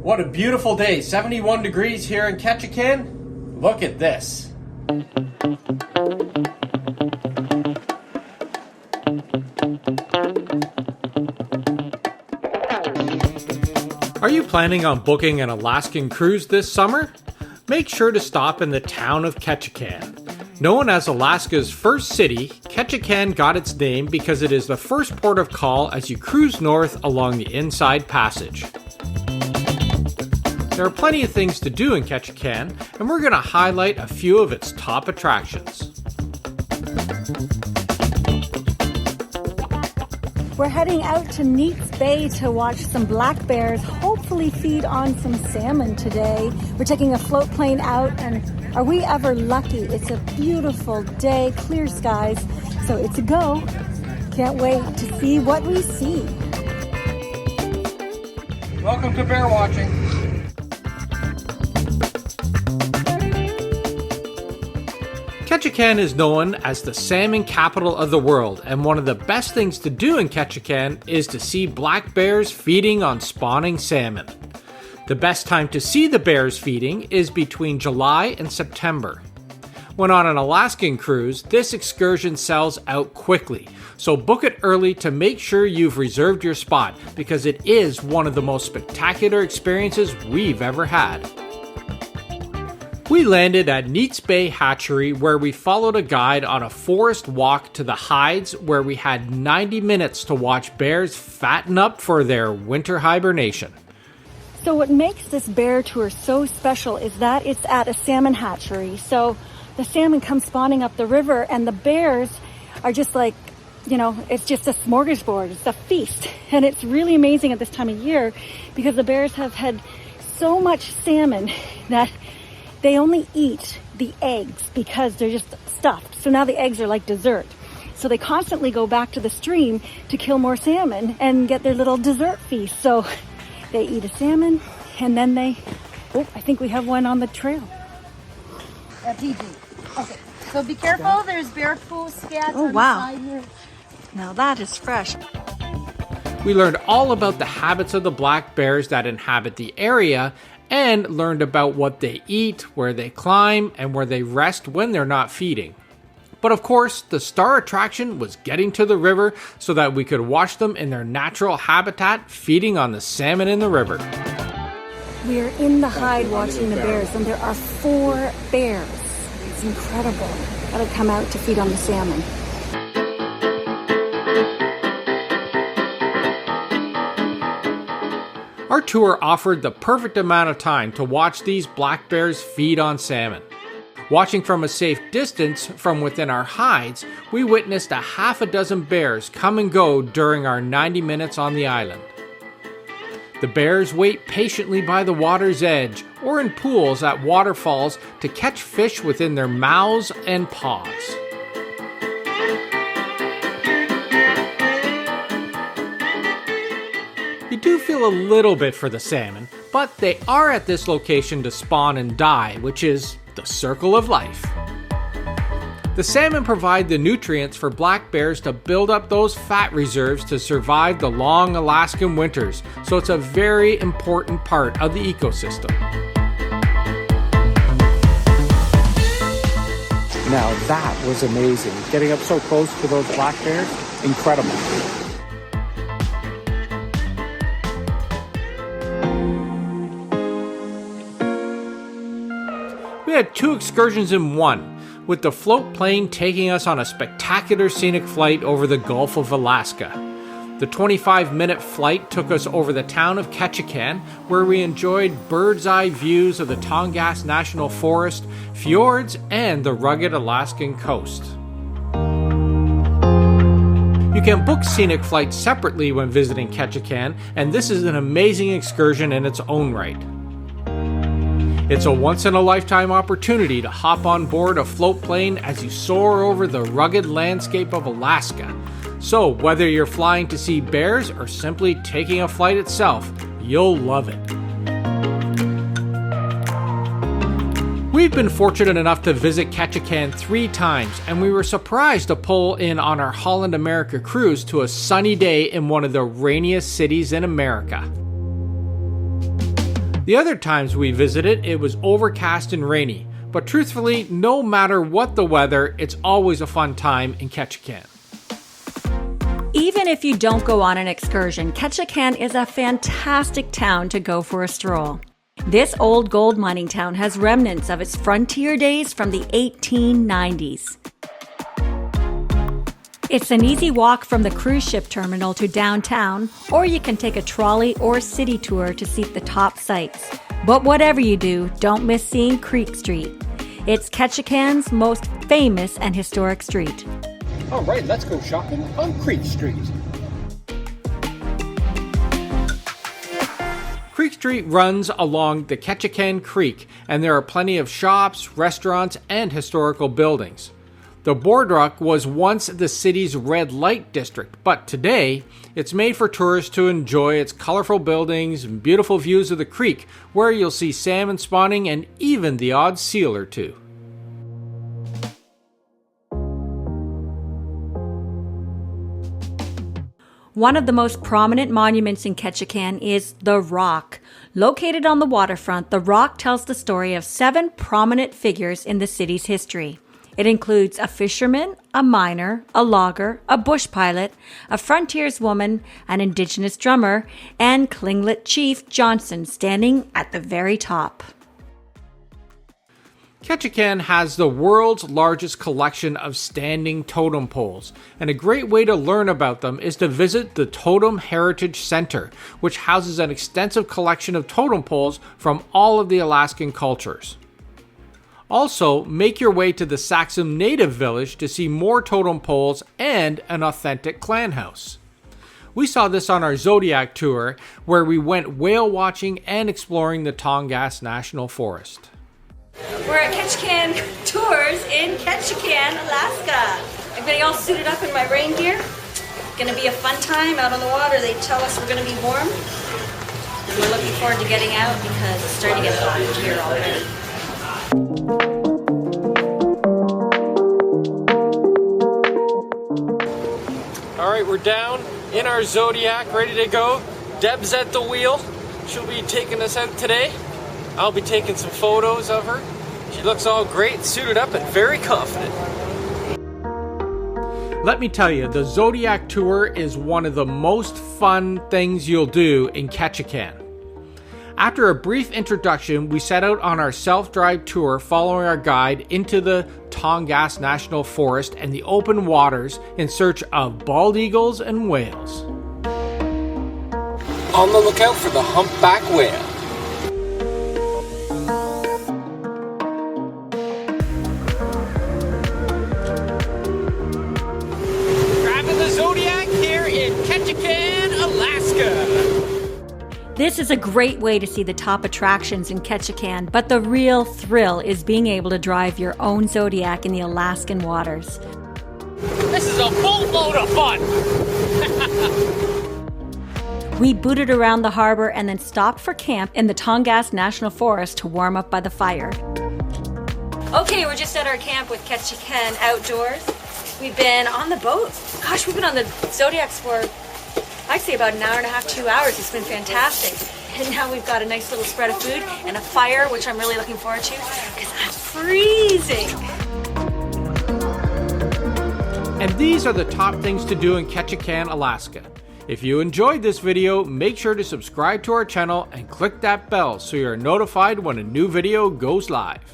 What a beautiful day, 71 degrees here in Ketchikan. Look at this. Are you planning on booking an Alaskan cruise this summer? Make sure to stop in the town of Ketchikan. Known as Alaska's first city, Ketchikan got its name because it is the first port of call as you cruise north along the Inside Passage. There are plenty of things to do in Ketchikan, and we're going to highlight a few of its top attractions. We're heading out to Neets Bay to watch some black bears, hopefully feed on some salmon today. We're taking a float plane out, and are we ever lucky? It's a beautiful day, clear skies, so it's a go. Can't wait to see what we see. Welcome to bear watching. Ketchikan is known as the salmon capital of the world, and one of the best things to do in Ketchikan is to see black bears feeding on spawning salmon. The best time to see the bears feeding is between July and September. When on an Alaskan cruise, this excursion sells out quickly, so book it early to make sure you've reserved your spot, because it is one of the most spectacular experiences we've ever had. We landed at Neets Bay Hatchery, where we followed a guide on a forest walk to the hides, where we had 90 minutes to watch bears fatten up for their winter hibernation. So what makes this bear tour so special is that it's at a salmon hatchery. So the salmon come spawning up the river, and the bears are just like, it's just a smorgasbord. It's a feast. And it's really amazing at this time of year because the bears have had so much salmon that they only eat the eggs because they're just stuffed. So now the eggs are like dessert. So they constantly go back to the stream to kill more salmon and get their little dessert feast. So they eat a salmon, and then I think we have one on the trail. PG. Okay, so be careful. There's bear poo scats on the side here. Now that is fresh. We learned all about the habits of the black bears that inhabit the area, and learned about what they eat, where they climb, and where they rest when they're not feeding. But of course, the star attraction was getting to the river so that we could watch them in their natural habitat, feeding on the salmon in the river. We are in the hide watching the bears, and there are 4 bears. It's incredible. That'll come out to feed on the salmon. Our tour offered the perfect amount of time to watch these black bears feed on salmon. Watching from a safe distance from within our hides, we witnessed a half a dozen bears come and go during our 90 minutes on the island. The bears wait patiently by the water's edge or in pools at waterfalls to catch fish within their mouths and paws. You do feel a little bit for the salmon, but they are at this location to spawn and die, which is the circle of life. The salmon provide the nutrients for black bears to build up those fat reserves to survive the long Alaskan winters, so it's a very important part of the ecosystem. Now that was amazing. Getting up so close to those black bears, incredible. We had 2 excursions in one, with the float plane taking us on a spectacular scenic flight over the Gulf of Alaska. The 25-minute flight took us over the town of Ketchikan, where we enjoyed bird's-eye views of the Tongass National Forest, fjords, and the rugged Alaskan coast. You can book scenic flights separately when visiting Ketchikan, and this is an amazing excursion in its own right. It's a once-in-a-lifetime opportunity to hop on board a float plane as you soar over the rugged landscape of Alaska. So, whether you're flying to see bears or simply taking a flight itself, you'll love it. We've been fortunate enough to visit Ketchikan 3 times, and we were surprised to pull in on our Holland America cruise to a sunny day in one of the rainiest cities in America. The other times we visited, it was overcast and rainy, but truthfully, no matter what the weather, it's always a fun time in Ketchikan. Even if you don't go on an excursion, Ketchikan is a fantastic town to go for a stroll. This old gold mining town has remnants of its frontier days from the 1890s. It's an easy walk from the cruise ship terminal to downtown, or you can take a trolley or city tour to see the top sights. But whatever you do, don't miss seeing Creek Street. It's Ketchikan's most famous and historic street. All right, let's go shopping on Creek Street. Creek Street runs along the Ketchikan Creek, and there are plenty of shops, restaurants, and historical buildings. The boardwalk was once the city's red light district, but today it's made for tourists to enjoy its colorful buildings and beautiful views of the creek, where you'll see salmon spawning and even the odd seal or two. One of the most prominent monuments in Ketchikan is The Rock. Located on the waterfront, The Rock tells the story of 7 prominent figures in the city's history. It includes a fisherman, a miner, a logger, a bush pilot, a frontierswoman, an indigenous drummer, and Tlingit Chief Johnson standing at the very top. Ketchikan has the world's largest collection of standing totem poles, and a great way to learn about them is to visit the Totem Heritage Center, which houses an extensive collection of totem poles from all of the Alaskan cultures. Also, make your way to the Saxum Native Village to see more totem poles and an authentic clan house. We saw this on our Zodiac tour, where we went whale watching and exploring the Tongass National Forest. We're at Ketchikan Tours in Ketchikan, Alaska. I'm getting all suited up in my rain gear. Gonna be a fun time out on the water. They tell us we're gonna be warm. And we're looking forward to getting out because it's starting to get hot here already. All right, we're down in our Zodiac, ready to go. Deb's at the wheel. She'll be taking us out today. I'll be taking some photos of her. She looks all great, suited up, and very confident. Let me tell you, the Zodiac tour is one of the most fun things you'll do in Ketchikan. After a brief introduction, we set out on our self-drive tour following our guide into the Tongass National Forest and the open waters in search of bald eagles and whales. On the lookout for the humpback whale. Zodiac here in Ketchikan, Alaska. This is a great way to see the top attractions in Ketchikan, but the real thrill is being able to drive your own Zodiac in the Alaskan waters. This is a boatload of fun. We booted around the harbor and then stopped for camp in the Tongass National Forest to warm up by the fire. Okay, we're just at our camp with Ketchikan Outdoors. We've been on the boat. Gosh, we've been on the Zodiacs for, I'd say about an hour and a half, 2 hours. It's been fantastic. And now we've got a nice little spread of food and a fire, which I'm really looking forward to because I'm freezing. And these are the top things to do in Ketchikan, Alaska. If you enjoyed this video, make sure to subscribe to our channel and click that bell so you're notified when a new video goes live.